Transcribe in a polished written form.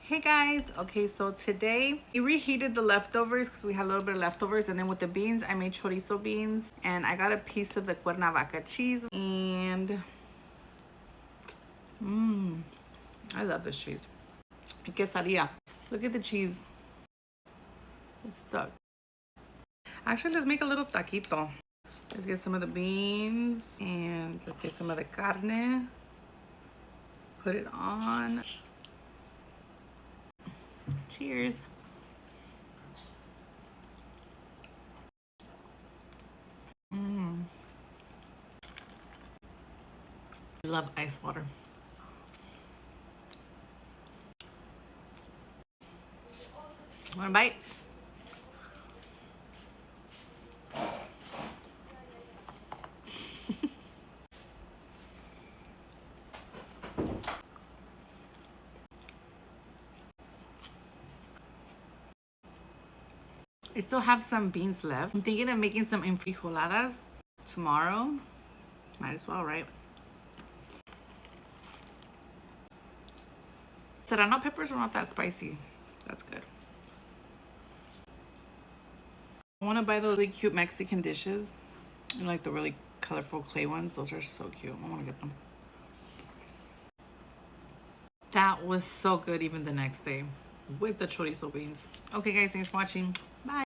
Hey guys, okay, so today we reheated the leftovers because we had a little bit of leftovers, and then with the beans I made chorizo beans, and I got a piece of the Cuernavaca cheese, and I love this cheese. Quesadilla. Look at the cheese. It's stuck. Actually, let's make a little taquito. Let's get some of the beans and let's get some of the carne. Put it on. Cheers. I love ice water. Want a bite? I still have some beans left. I'm thinking of making some enfrijoladas tomorrow. Might as well, right? Serrano peppers are not that spicy. That's good. I want to buy those really cute Mexican dishes. I like the really colorful clay ones. Those are so cute. I want to get them. That was so good even the next day with the chorizo beans. Okay guys, thanks for watching. Bye.